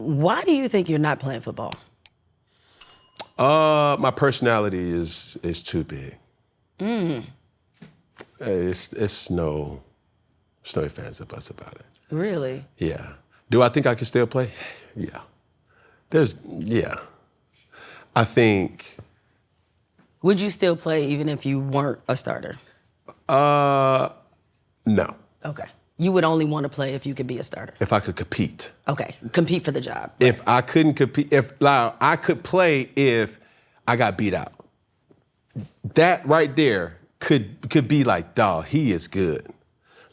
Why do you think you're not playing football? My personality is too big. It's no ifs, ands, or buts about it. Really? Yeah. Do I think I can still play? Yeah. I think. Would you still play even if you weren't a starter? No. Okay. You would only want to play if you could be a starter? If I could compete. Okay. Compete for the job. Right. If I couldn't compete, I could play if I got beat out. That right there could be like, dawg, he is good.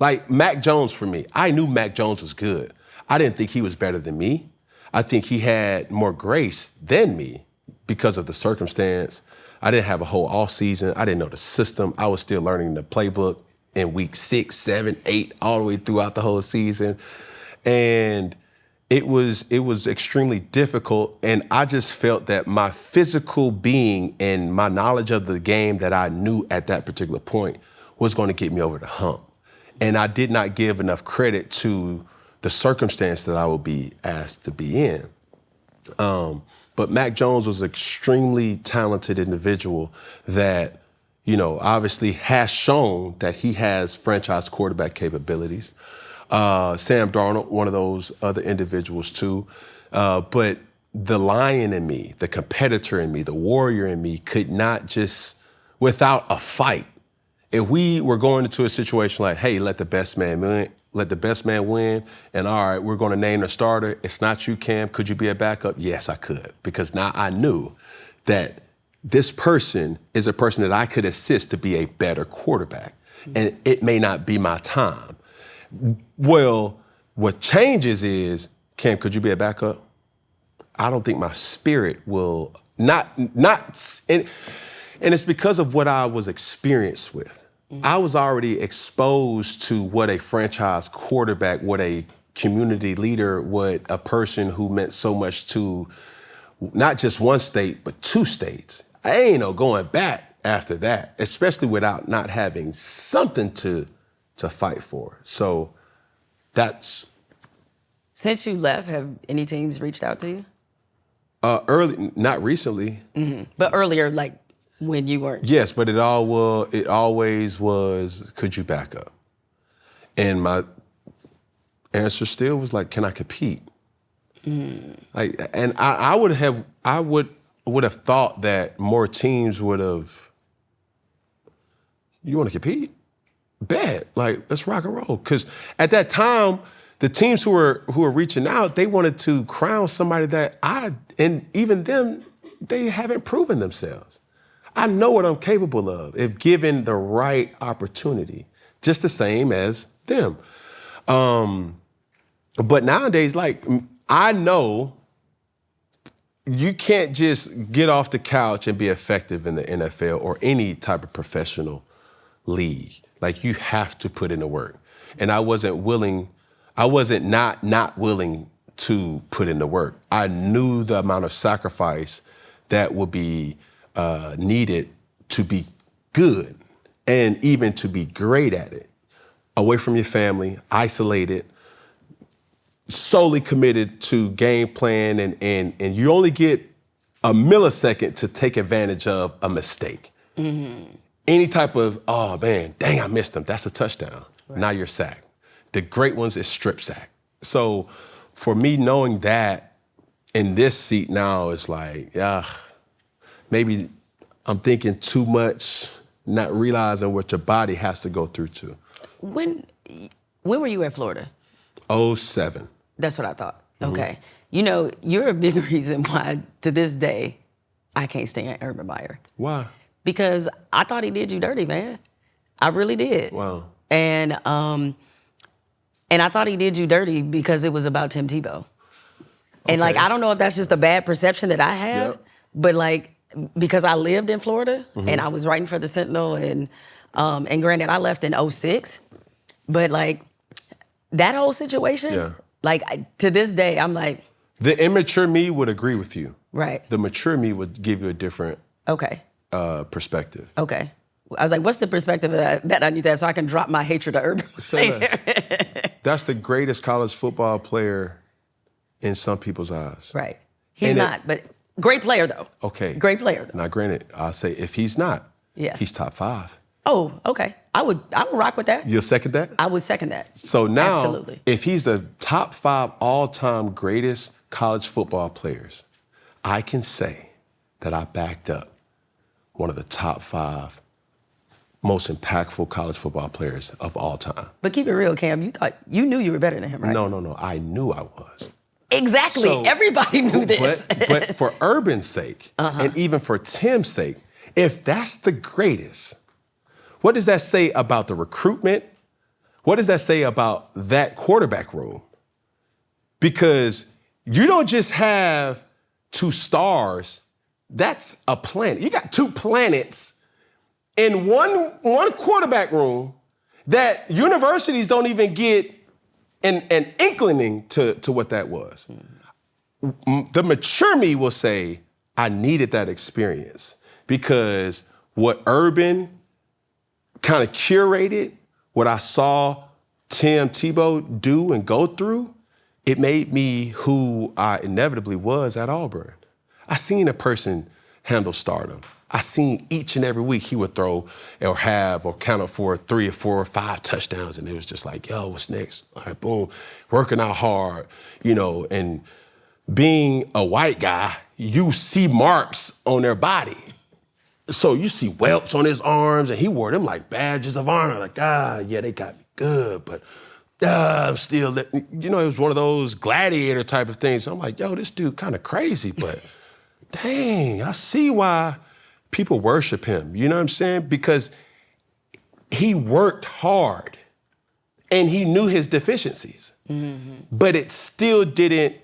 Like Mac Jones for me. I knew Mac Jones was good. I didn't think he was better than me. I think he had more grace than me because of the circumstance. I didn't have a whole off season. I didn't know the system. I was still learning the playbook in week 6, 7, 8, all the way throughout the whole season. And it was extremely difficult. And I just felt that my physical being and my knowledge of the game that I knew at that particular point was going to get me over the hump. And I did not give enough credit to the circumstance that I would be asked to be in. But Mac Jones was an extremely talented individual that, obviously has shown that he has franchise quarterback capabilities. Sam Darnold, one of those other individuals too. But the lion in me, the competitor in me, the warrior in me could not just, without a fight, if we were going into a situation like, hey, let the best man win, and all right, we're going to name the starter. It's not you, Cam. Could you be a backup? Yes, I could, because now I knew that this person is a person that I could assist to be a better quarterback, and it may not be my time. Well, what changes is, Cam, could you be a backup? I don't think my spirit will not, and it's because of what I was experienced with. I was already exposed to what a franchise quarterback, what a community leader, what a person who meant so much to not just one state, but 2 states. I ain't no going back after that, especially without not having something to fight for. So that's. Since you left, have any teams reached out to you? Early, not recently. Mm-hmm. But earlier, like when you weren't. Yes, but it always was, could you back up? And my answer still was like, can I compete? Like, and I would have thought that more teams would have. You want to compete? Bet. Like, let's rock and roll. Because at that time, the teams who were reaching out, they wanted to crown somebody that and even them, they haven't proven themselves. I know what I'm capable of if given the right opportunity, just the same as them. But nowadays, like, I know you can't just get off the couch and be effective in the NFL or any type of professional league. Like, you have to put in the work. And I wasn't not willing to put in the work. I knew the amount of sacrifice that would be needed to be good and even to be great at it. Away from your family, isolated, solely committed to game plan, and you only get a millisecond to take advantage of a mistake. Mm-hmm. Any type of, oh man, dang, I missed him. That's a touchdown. Right. Now you're sacked. The great ones is strip sack. So for me, knowing that in this seat now is like, maybe I'm thinking too much, not realizing what your body has to go through too. When were you at Florida? 2007. That's what I thought. Mm-hmm. Okay. You're a big reason why, to this day, I can't stand Urban Meyer. Why? Because I thought he did you dirty, man. I really did. Wow. And I thought he did you dirty because it was about Tim Tebow. And like, I don't know if that's just a bad perception that I have, but like, because I lived in Florida and I was writing for the Sentinel and granted I left in 2006, but like that whole situation, like to this day, I'm like. The immature me would agree with you. Right. The mature me would give you a different perspective. Okay. I was like, what's the perspective of that I need to have so I can drop my hatred of Urban Meyer? That's the greatest college football player in some people's eyes. Right. He's not, but great player though. Okay. Great player though. Now, granted, I'll say if he's not, he's top 5. Oh, okay. I would rock with that. You'll second that? I would second that. So now, absolutely, if he's the top 5 all-time greatest college football players, I can say that I backed up one of the top 5 most impactful college football players of all time. But keep it real, Cam. You knew you were better than him, right? No. I knew I was. Exactly. So, everybody knew this. But for Urban's sake, and even for Tim's sake, if that's the greatest, what does that say about the recruitment? What does that say about that quarterback room? Because you don't just have 2 stars. That's a planet. You got 2 planets in one quarterback room that universities don't even get an inkling to what that was. The mature me will say, I needed that experience because what Urban kind of curated, what I saw Tebow do and go through, it made me who I inevitably was at Auburn. I seen a person handle stardom. I seen each and every week he would throw or have or count up for 3 or 4 or 5 touchdowns, and it was just like, yo, what's next? All right, boom, working out hard, and being a white guy, you see marks on their body. So you see whelps on his arms, and he wore them like badges of honor, like, yeah, they got me good, but I'm still, it was one of those gladiator type of things. So I'm like, yo, this dude kind of crazy, but dang, I see why people worship him, you know what I'm saying? Because he worked hard and he knew his deficiencies, but it still didn't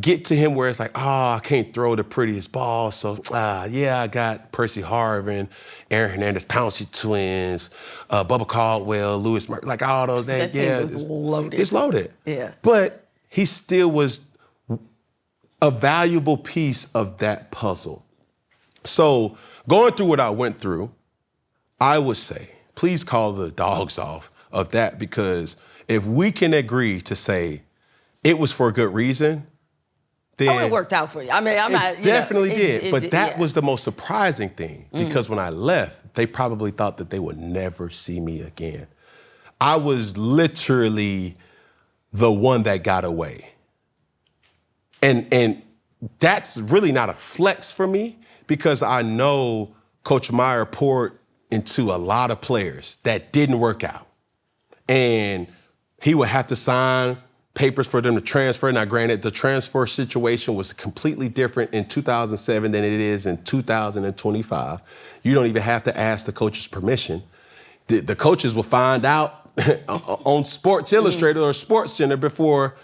get to him where it's like, I can't throw the prettiest ball. So, I got Percy Harvin, Aaron Hernandez, Pouncey twins, Bubba Caldwell, Lewis Murray, like all those things. That team was loaded. It's loaded. Yeah. But he still was a valuable piece of that puzzle. So going through what I went through, I would say, please call the dogs off of that, because if we can agree to say it was for a good reason, then it worked out for you. I mean, I'm not. It definitely did. But that was the most surprising thing, because when I left, they probably thought that they would never see me again. I was literally the one that got away. And that's really not a flex for me, because I know Coach Meyer poured into a lot of players that didn't work out. And he would have to sign papers for them to transfer. Now, granted, the transfer situation was completely different in 2007 than it is in 2025. You don't even have to ask the coach's permission. The coaches will find out on Sports Illustrated or Sports Center before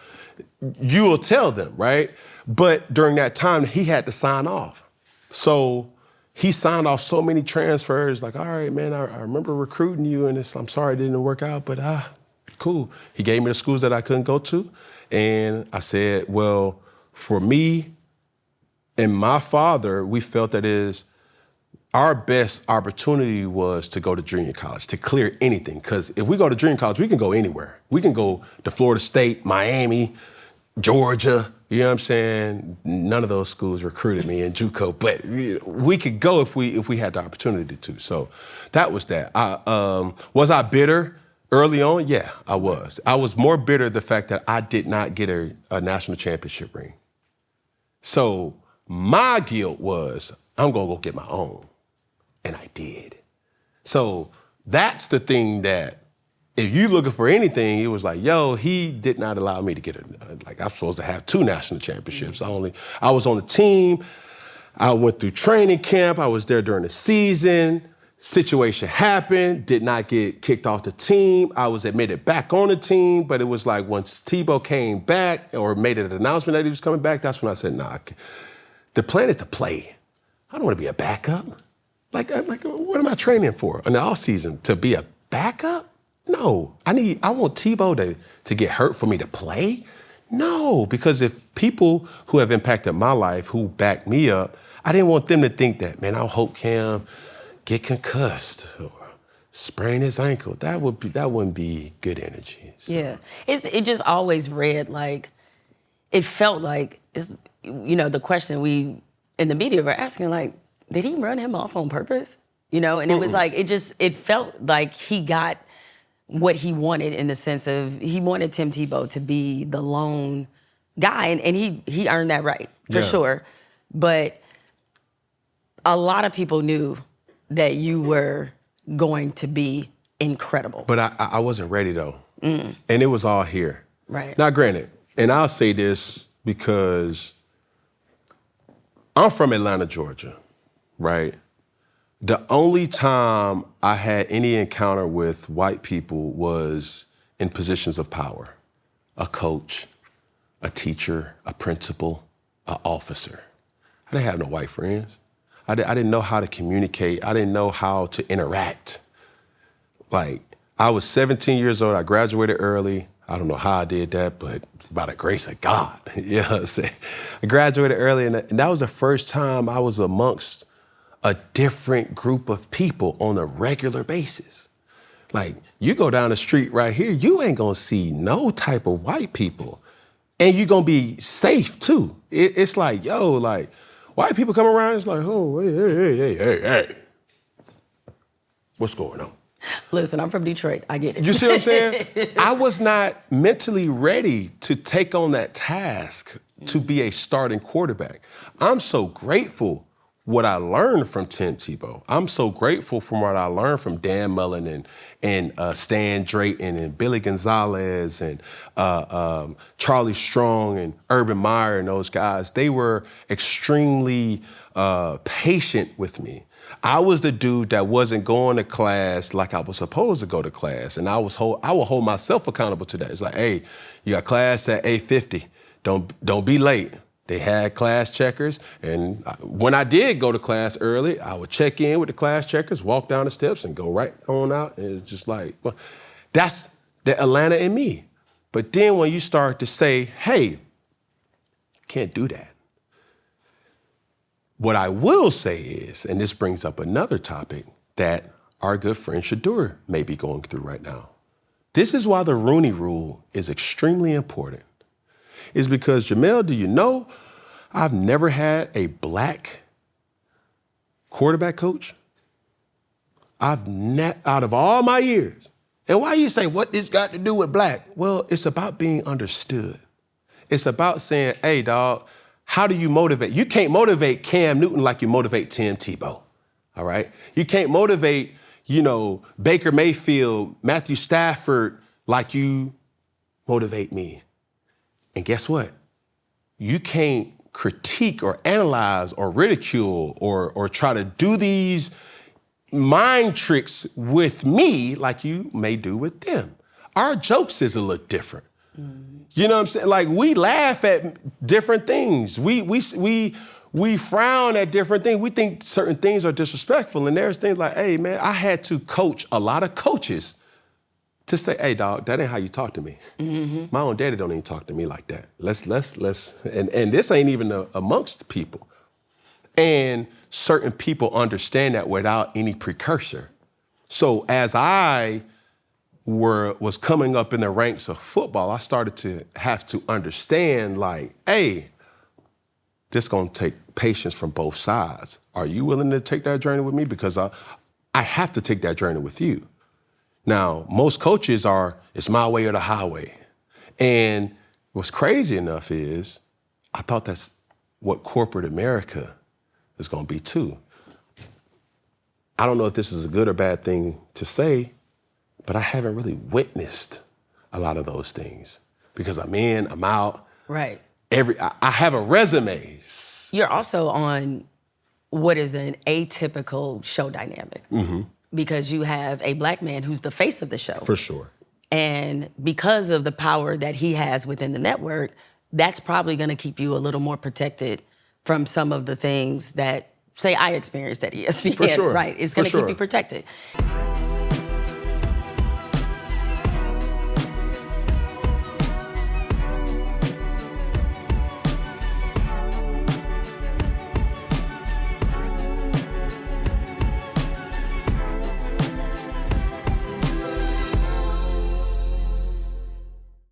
you will tell them, right? But during that time, he had to sign off. So he signed off so many transfers, like, all right, man, I remember recruiting you, and I'm sorry it didn't work out, but cool. He gave me the schools that I couldn't go to, and I said, well, for me and my father, we felt that our best opportunity was to go to junior college, to clear anything. Because if we go to junior college, we can go anywhere. We can go to Florida State, Miami, Georgia, you know what I'm saying? None of those schools recruited me in JUCO, but we could go if we had the opportunity to. So that was that. Was I bitter early on? Yeah, I was. I was more bitter the fact that I did not get a national championship ring. So my guilt was, I'm gonna go get my own. And I did. So that's the thing that, if you looking for anything, it was like, yo, he did not allow me to get I'm supposed to have 2 national championships. I was on the team. I went through training camp. I was there during the season. Situation happened, did not get kicked off the team. I was admitted back on the team, but it was like once Tebow came back or made an announcement that he was coming back, that's when I said, nah, the plan is to play. I don't want to be a backup. Like, what am I training for in the offseason? To be a backup? No, I want Tebow to get hurt for me to play? No, because if people who have impacted my life, who backed me up, I didn't want them to think that, man, I hope Cam get concussed or sprain his ankle. That wouldn't be good energy. So. Yeah, it just always read like, it felt like, the question we in the media were asking, like, did he run him off on purpose? And it was like, it felt like he got what he wanted, in the sense of, he wanted Tim Tebow to be the lone guy, and he earned that right, for sure. But a lot of people knew that you were going to be incredible. But I wasn't ready, though. And it was all here. Right. Now, granted, and I'll say this because I'm from Atlanta, Georgia, right? The only time I had any encounter with white people was in positions of power. A coach, a teacher, a principal, an officer. I didn't have no white friends. I didn't know how to communicate. I didn't know how to interact. Like, I was 17 years old. I graduated early. I don't know how I did that, but by the grace of God. You know what I'm saying? I graduated early, and that was the first time I was amongst a different group of people on a regular basis. Like, you go down the street right here, you ain't gonna see no type of white people. And you're gonna be safe too. It's like, yo, like, white people come around, it's like, oh, hey. What's going on? Listen, I'm from Detroit, I get it. You see what I'm saying? I was not mentally ready to take on that task to be a starting quarterback. I'm so grateful what I learned from Tim Tebow. I'm so grateful from what I learned from Dan Mullen and Stan Drayton and Billy Gonzalez and Charlie Strong and Urban Meyer and those guys. They were extremely patient with me. I was the dude that wasn't going to class like I was supposed to go to class, and I will hold myself accountable to that. It's like, hey, you got class at 8:50. Don't be late. They had class checkers, and when I did go to class early, I would check in with the class checkers, walk down the steps, and go right on out. And it's just like, well, that's the Atlanta in me. But then when you start to say, hey, can't do that. What I will say is, and this brings up another topic that our good friend Shadur may be going through right now. This is why the Rooney Rule is extremely important. Is because, Jemele, do you know, I've never had a black quarterback coach. Out of all my years. And why you say, what this got to do with black? Well, it's about being understood. It's about saying, hey, dog, how do you motivate? You can't motivate Cam Newton like you motivate Tim Tebow, all right? You can't motivate, Baker Mayfield, Matthew Stafford like you motivate me. And guess what? You can't critique or analyze or ridicule or try to do these mind tricks with me like you may do with them. Our jokes is a little different. You know what I'm saying? Like, we laugh at different things. We frown at different things. We think certain things are disrespectful. And there's things like, hey, man, I had to coach a lot of coaches to say, hey, dog, that ain't how you talk to me. Mm-hmm. My own daddy don't even talk to me like that. Let's, and this ain't even amongst people. And certain people understand that without any precursor. So as I was coming up in the ranks of football, I started to have to understand, like, hey, this gonna take patience from both sides. Are you willing to take that journey with me? Because I have to take that journey with you. Now, most coaches it's my way or the highway. And what's crazy enough is, I thought that's what corporate America is gonna be too. I don't know if this is a good or bad thing to say, but I haven't really witnessed a lot of those things because I'm in, I'm out. Right. I have a resume. You're also on what is an atypical show dynamic. Mm-hmm. Because you have a black man who's the face of the show. For sure. And because of the power that he has within the network, that's probably gonna keep you a little more protected from some of the things that, say, I experienced at ESPN. For sure. Right, it's gonna keep you protected.